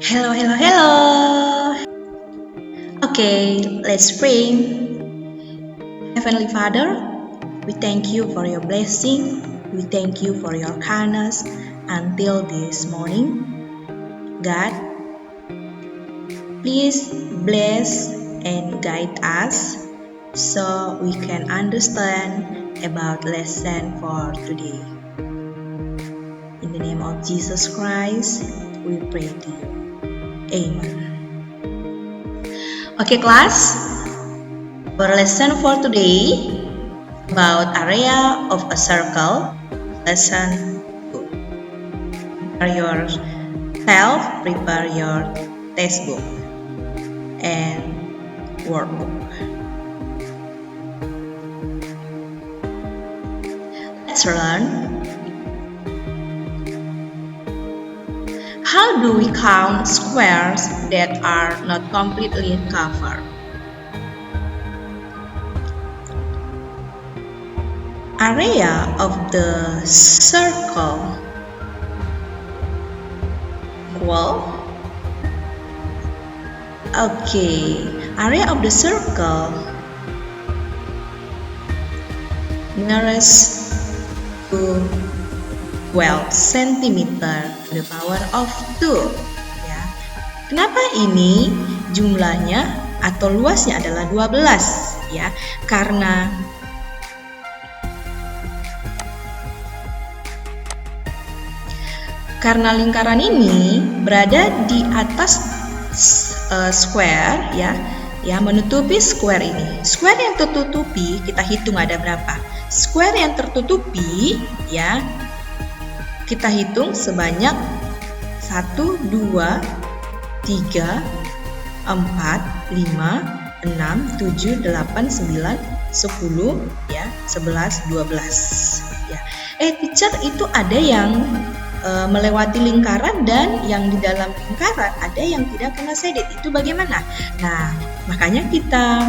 Hello, hello, hello. Okay, let's pray. Heavenly Father, we thank you for your blessing. We thank you for your kindness until this morning. God, please bless and guide us so we can understand about lesson for today. In the name of Jesus Christ, we pray to you. Amen. Okay, class. Our lesson for today about area of a circle. Lesson 2. Prepare yourself, prepare your textbook and workbook. Let's learn. How do we count squares that are not completely covered? Area of the circle equal. Okay, area of the circle nearest to 12 cm to the power of 2 ya. Kenapa ini jumlahnya atau luasnya adalah 12 ya? Karena lingkaran ini berada di atas square ya, menutupi square ini. Square yang tertutupi kita hitung ada berapa? Square yang tertutupi ya, kita hitung sebanyak 1, 2, 3, 4, 5, 6, 7, 8, 9, 10 ya, 11, 12 ya. Teacher, itu ada yang melewati lingkaran dan yang di dalam lingkaran ada yang tidak kena shaded. Itu bagaimana? Nah, makanya kita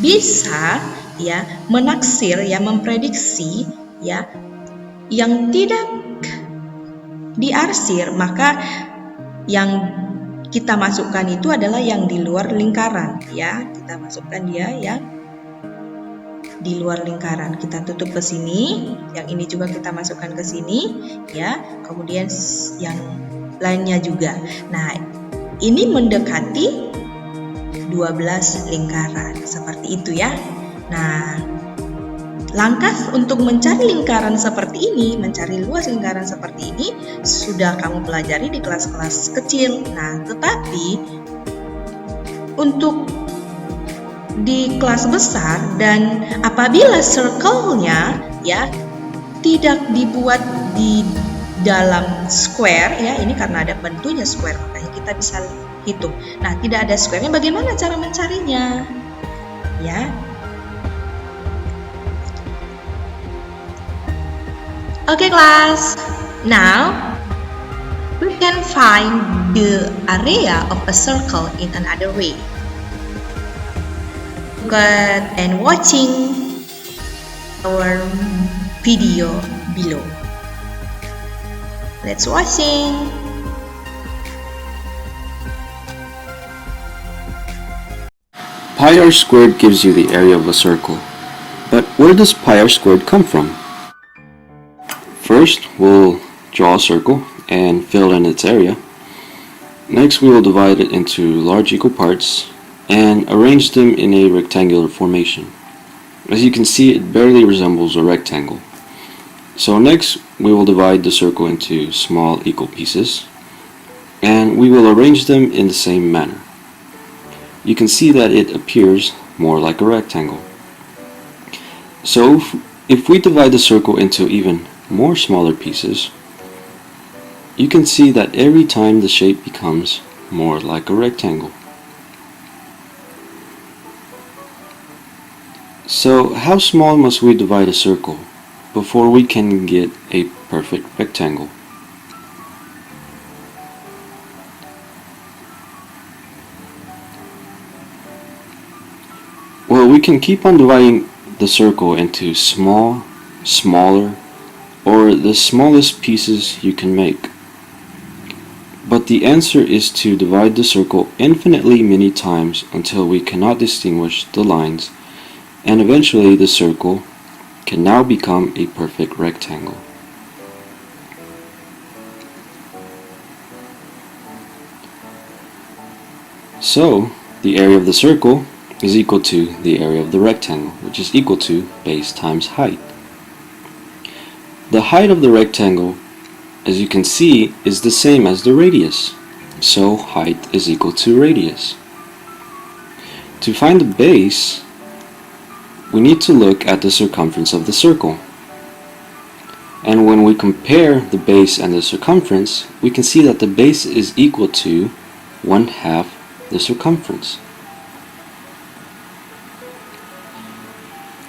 bisa ya menaksir ya, memprediksi ya yang tidak diarsir, maka yang kita masukkan itu adalah yang di luar lingkaran ya. Kita masukkan dia yang di luar lingkaran, kita tutup ke sini, yang ini juga kita masukkan ke sini ya, kemudian yang lainnya juga. Nah, ini mendekati 12 lingkaran seperti itu ya. Nah, langkah untuk mencari lingkaran seperti ini, mencari luas lingkaran seperti ini sudah kamu pelajari di kelas-kelas kecil. Nah, tetapi untuk di kelas besar dan apabila circle-nya ya tidak dibuat di dalam square ya, ini karena ada bentuknya square makanya kita bisa hitung. Nah, tidak ada square-nya, bagaimana cara mencarinya? Ya. Okay, class. Now we can find the area of a circle in another way. And watching our video below. Let's watching. Pi r squared gives you the area of a circle. But where does pi r squared come from? First, we'll draw a circle and fill in its area. Next, we will divide it into large equal parts and arrange them in a rectangular formation. As you can see, it barely resembles a rectangle. So next, we will divide the circle into small equal pieces, and we will arrange them in the same manner. You can see that it appears more like a rectangle. So if we divide the circle into even more smaller pieces, you can see that every time the shape becomes more like a rectangle. So how small must we divide a circle before we can get a perfect rectangle? Well, we can keep on dividing the circle into small, smaller, or the smallest pieces you can make. But the answer is to divide the circle infinitely many times until we cannot distinguish the lines, and eventually the circle can now become a perfect rectangle. So, the area of the circle is equal to the area of the rectangle, which is equal to base times height. The height of the rectangle, as you can see, is the same as the radius, so height is equal to radius. To find the base, we need to look at the circumference of the circle. And when we compare the base and the circumference, we can see that the base is equal to 1/2 the circumference.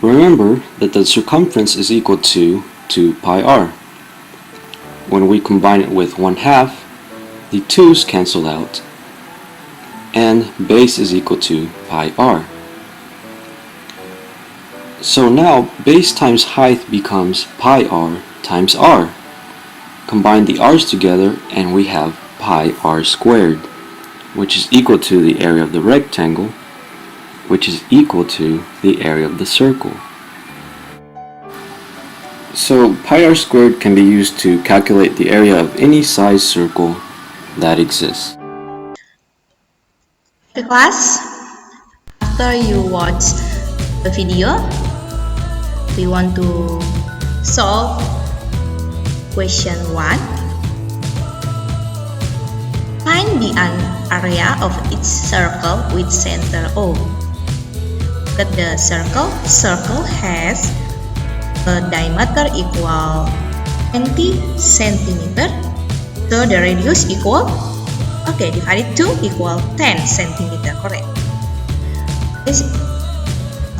Remember that the circumference is equal to 2 pi r. When we combine it with 1/2, the 2's cancel out, and base is equal to pi r. So now base times height becomes pi r times r. Combine the r's together and we have pi r squared, which is equal to the area of the rectangle, which is equal to the area of the circle. So pi r squared can be used to calculate the area of any size circle that exists. The class, after you watch the video, we want to solve question 1. Find the area of each circle with center O. Look at the circle. Circle has a diameter equal 20 centimeter. So the radius equal, okay, divided 2 equal 10 centimeter, correct.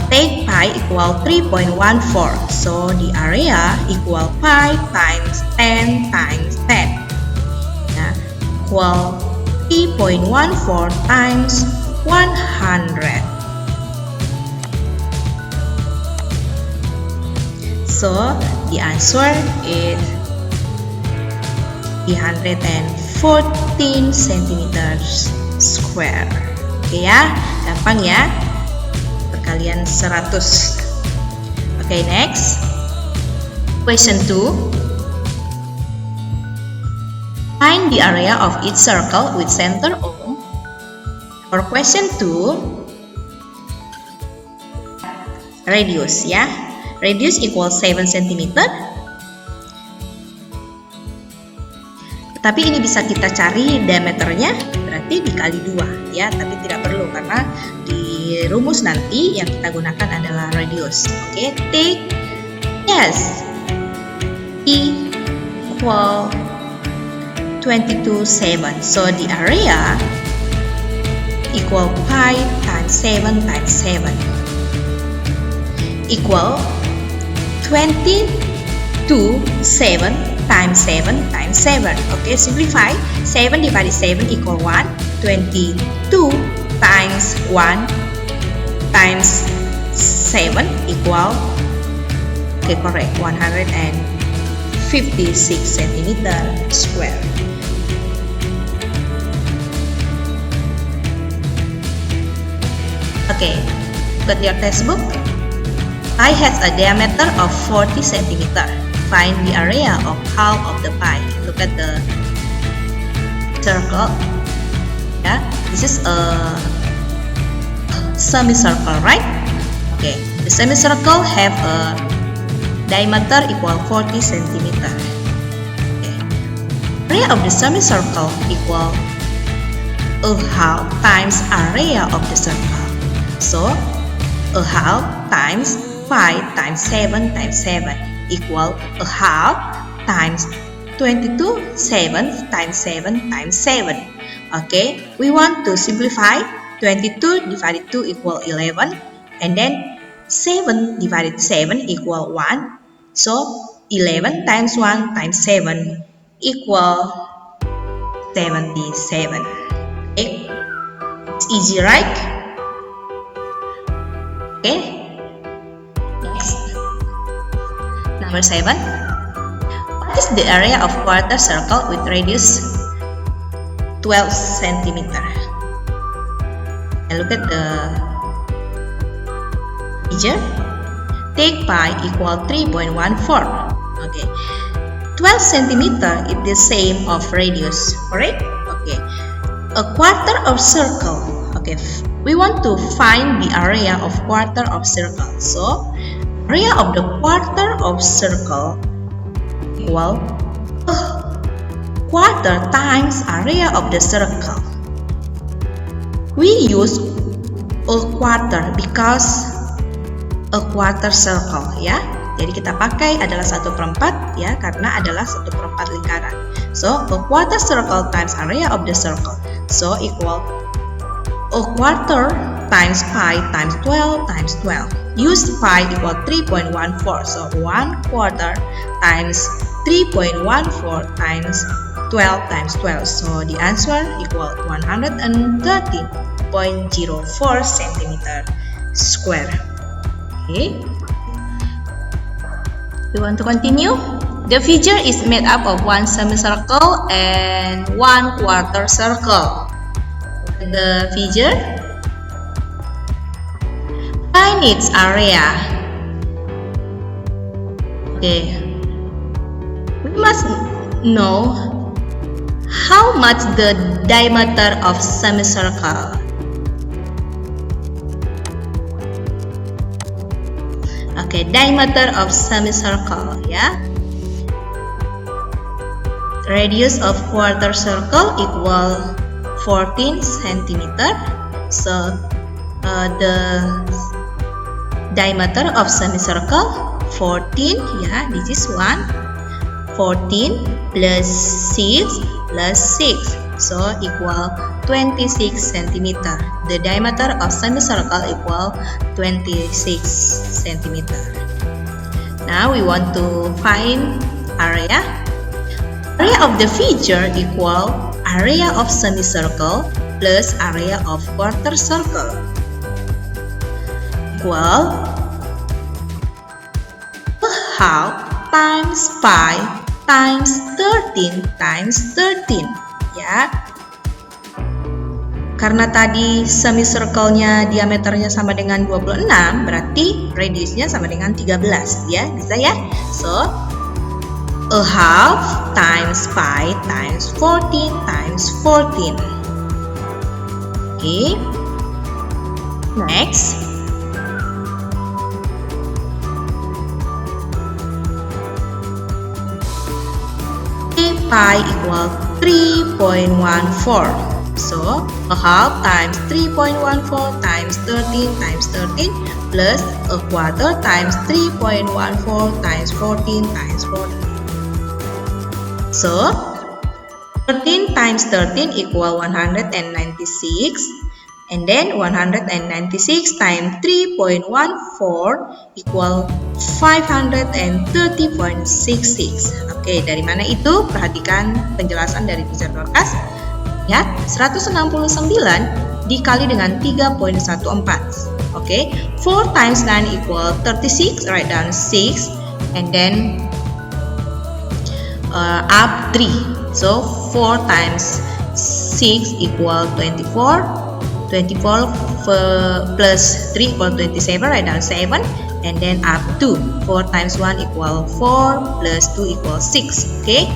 Take pi equal 3.14. So the area equal pi times 10 times 10. Equal 3.14 times 100. So the answer is 314 centimeters square. Oke ya, gampang ya. Perkalian 100. Oke, next. Question 2. Find the area of each circle with center O. For question 2, radius ya. Radius equal 7 cm. Tapi ini bisa kita cari diameternya, berarti dikali 2 ya, tapi tidak perlu karena di rumus nanti yang kita gunakan adalah radius. Oke, take yes. E equal 22/7. So the area equal pi times 7 times 7 equal 22/7 times 7 times 7. Okay, simplify. 7 divided 7 equal 1. 22 times 1 times 7 equal, okay, correct, 156 cm square. Okay, look at your textbook. Pi has a diameter of 40 cm. Find the area of half of the pie. Look at the circle. Yeah, this is a semicircle, right? Okay, the semicircle have a diameter equal 40 cm. Okay, area of the semicircle equal a half times area of the circle. So a half times 5 times 7 times 7 equal a half times 22 7 times 7 times 7. Okay, we want to simplify. 22 divided 2 equal 11, and then 7 divided 7 equal 1. So 11 times 1 times 7 equal 77. Okay, it's easy, right? Okay. Number 7. What is the area of quarter circle with radius 12 centimeter. And look at the figure. Take pi equal 3.14. Okay, 12 centimeter is the same of radius, correct? Okay, a quarter of circle. Okay, we want to find the area of quarter of circle. So, area of the quarter of circle equal quarter times area of the circle. We use a quarter because a quarter circle, ya. Jadi kita pakai adalah 1/4 ya, karena adalah 1/4 lingkaran. So a quarter circle times area of the circle. So equal a quarter times pi times 12 times 12. Use pi equal 3.14. So 1/4 times 3.14 times 12 times 12. So the answer equal 113.04 centimeter square. Okay. We want to continue. The figure is made up of one semicircle and one quarter circle. The figure. Find its area. Okay. We must know how much the diameter of semicircle. Okay, diameter of semicircle, ya. Radius of quarter circle equal 14 centimeter. So the diameter of semicircle 14, ya. This is 14 plus 6 plus 6. So equal 26 centimeter. The diameter of semicircle equal 26 centimeter. Now we want to find area. Area of the figure equal area of semicircle plus area of quarter circle. Equal half times pi times 13 times 13, ya. Karena tadi semicircle-nya diameternya sama dengan 26, berarti radiusnya sama dengan 13, ya. Bisa ya? So, a half times pi times 14 times 14. Okay. Next. Pi equal 3.14. So, a half times 3.14 times 13 times 13 plus a quarter times 3.14 times 14 times 14. So, 13 times 13 equal 196, and then 196 times 3.14 equal 530.66. Oke, dari mana itu? Perhatikan penjelasan dari teacher Dorcas. Ya, 169 dikali dengan 3.14. Oke, 4 times 9 equal 36. Write down 6 and then up 3. So 4 times 6 equal 24. 24 plus 3 equal 27. Write down 7 and then up 2. 4 times 1 equal 4 plus 2 equal 6. Okay.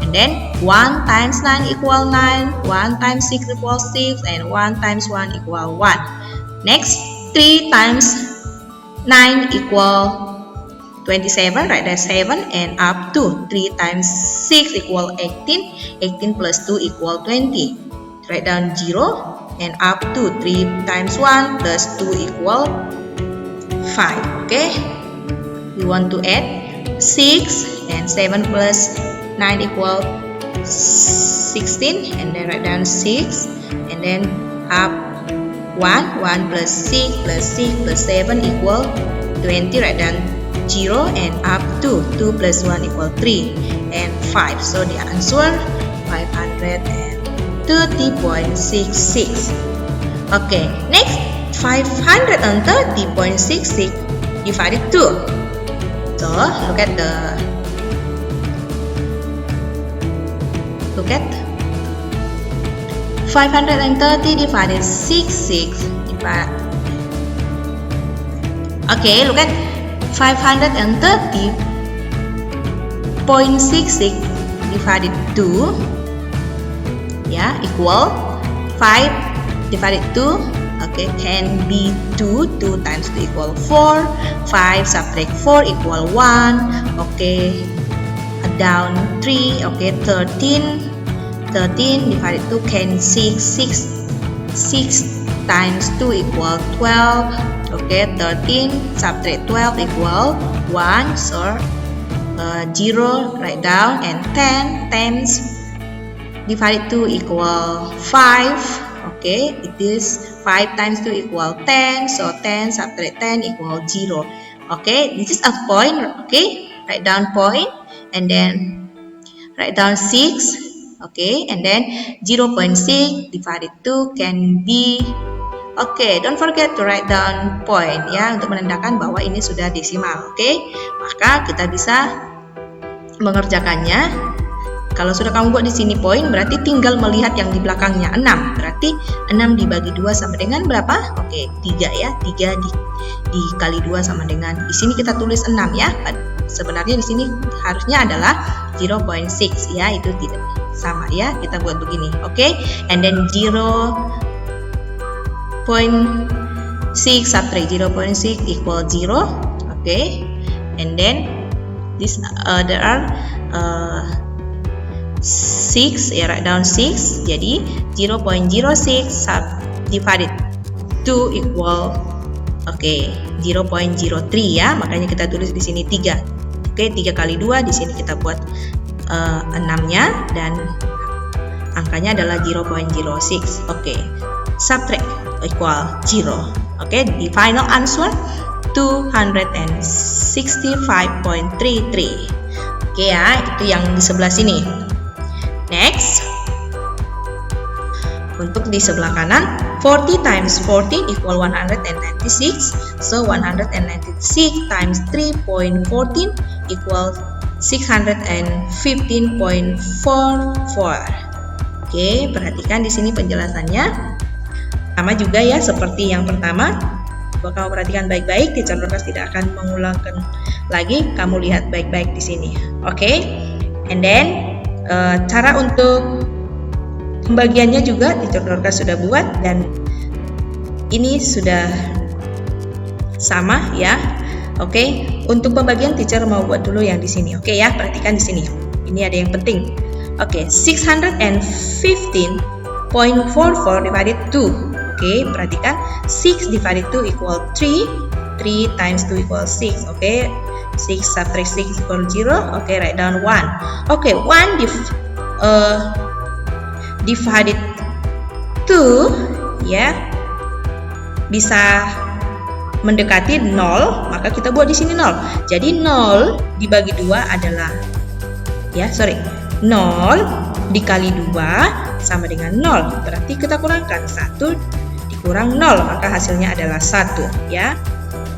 And then 1 times 9 equal 9, 1 times 6 equal 6, and 1 times 1 equal 1. Next, 3 times 9 equal 27, right? That's 7, and up to 3 times 6 equal 18, 18 plus 2 equal 20. Write down 0, and up to 3 times 1 plus 2 equal 5. Okay? We want to add 6, and 7 plus 9 equal 16, and then write down 6, and then up 1, 1 plus 6 plus 6 plus 7 equal 20, write down 0, and up 2, 2 plus 1 equal 3, and 5. So the answer 530.66. Okay, next 530.66 divided 2. So look at 530 divided 66 okay, look at 530.66 divided 2 equal 5 divided 2 okay, can be 2 times 2 equal 4, 5 subtract 4 equal 1, okay, down 3, okay, 13 divided 2 can 6 times 2 equal 12, okay, 13 subtract 12 equal 1, so 0 write down, and 10 times divided 2 equal 5, okay, it is 5 times 2 equal 10, so 10 subtract 10 equal 0, okay, this is a point, okay, write down point, and then write down 6, okay, and then 0.6 divided 2 can be, okay, don't forget to write down point ya, untuk menandakan bahwa ini sudah desimal, okay, maka kita bisa mengerjakannya. Kalau sudah kamu buat di sini poin, berarti tinggal melihat yang di belakangnya 6. Berarti 6 dibagi 2 sama dengan berapa? Oke, 3 ya. 3 dikali 2 sama dengan, di sini kita tulis 6 ya. Sebenarnya di sini harusnya adalah 0.6 ya, itu tidak sama ya. Kita buat begini. Oke, and then 0.6 subtract 0.6 equal 0. Okay, and then this there are 6, ya, write down 6, jadi 0.06 divided 2 equal, okay, 0.03 ya, makanya kita tulis di sini 3, okay, 3 kali 2, di sini kita buat 6-nya, dan angkanya adalah 0.06, okay, subtract equal 0, okay, the final answer 265.33, okay ya, itu yang di sebelah sini. Next, untuk di sebelah kanan, 40 times 14 equal 196. So 196 times 3.14 equal 615.44. Oke, perhatikan di sini penjelasannya. Sama juga ya seperti yang pertama. Coba kamu perhatikan baik-baik, Teacher Dorcas tidak akan mengulangkan lagi. Kamu lihat baik-baik di sini. Oke, and then cara untuk pembagiannya juga Teacher Dorcas sudah buat, dan ini sudah sama ya. Oke, untuk pembagian Teacher mau buat dulu yang di sini. Oke ya, perhatikan di sini. Ini ada yang penting. Oke, 615.44 divided 2. Oke, perhatikan 6 divided 2 equal 3. 3 times 2 equal 6. Oke, 6 subtract 6 equal 0. Okay, write down 1. Okay, 1 divided 2 ya, bisa mendekati 0, maka kita buat di sini 0. Jadi 0 dibagi 2 adalah 0 dikali 2 sama dengan 0. Berarti kita kurangkan 1 dikurang 0, maka hasilnya adalah 1 ya.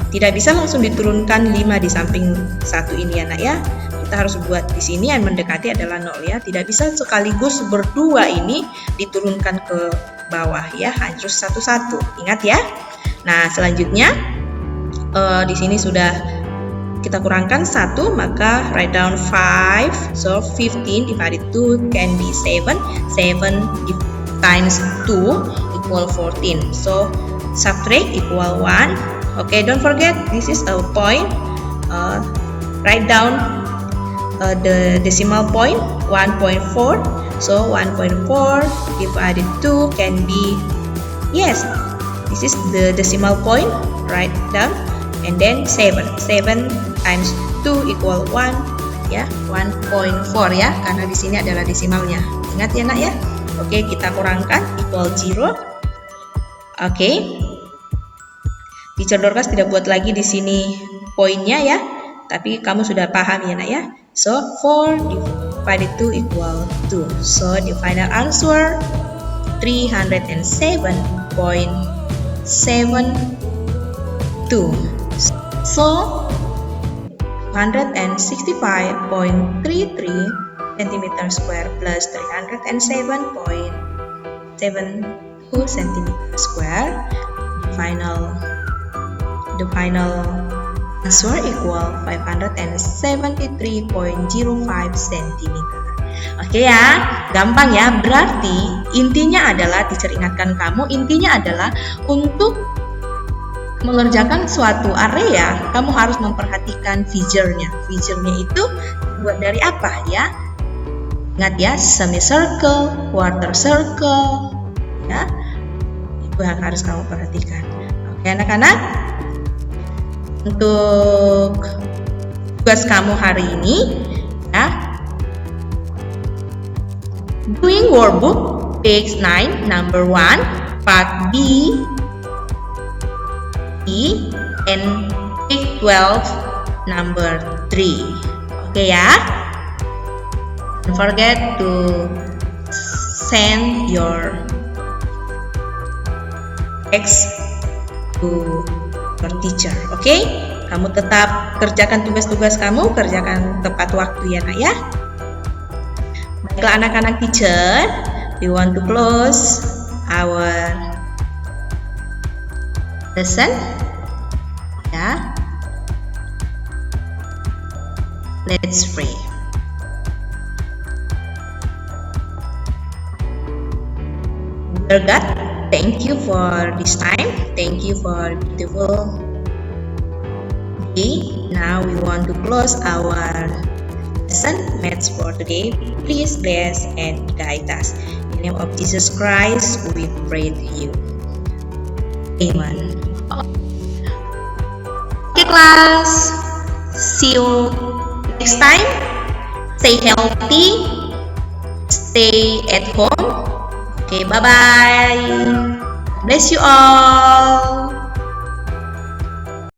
Tidak bisa langsung diturunkan 5 di samping 1 ini anak ya. Kita harus buat di sini yang mendekati adalah 0 ya. Tidak bisa sekaligus berdua ini diturunkan ke bawah ya, harus satu-satu. Ingat ya. Nah, selanjutnya di sini sudah kita kurangkan 1, maka write down 5. So 15 divided 2 can be 7. 7 times 2 equal 14. So subtract equal 1. Okay, don't forget this is a point. Write down the decimal point 1.4. So 1.4 divided 2 can be, yes, this is the decimal point. Write down, and then 7. 7 times 2 equal 1 ya, 1.4 ya, karena di sini adalah desimalnya. Ingat ya nak ya. Oke, kita kurangkan equal 0. Oke. Teacher Dorcas tidak buat lagi di sini poinnya ya, tapi kamu sudah paham ya nak ya. So 4 divided 2 equal 2. So the final answer 307.72. So 165.33 cm² plus 307.72 72 centimeter square. The final answer equal 573.05 cm. Oke ya, gampang ya. Berarti intinya adalah, teacher ingatkan kamu, intinya adalah untuk mengerjakan suatu area, kamu harus memperhatikan figure-nya. Figure-nya itu buat dari apa ya? Ingat ya, semicircle, quarter circle, ya. Itu yang harus kamu perhatikan. Oke anak-anak, untuk tugas kamu hari ini ya, doing workbook page 9 number 1 part B and page 12 number 3. Oke ya, don't forget to send your text to your teacher. Oke, kamu tetap kerjakan tugas-tugas kamu, kerjakan tepat waktu ya nak ya. Baiklah anak-anak teacher, we want to close our lesson ya. Let's pray. Dear God, thank you for this time. Thank you for beautiful day. Now we want to close our lesson maths for today. Please bless and guide us. In the name of Jesus Christ, we pray to you. Amen. Okay, class. See you next time. Stay healthy. Stay at home. Okay, bye-bye. Bless you all.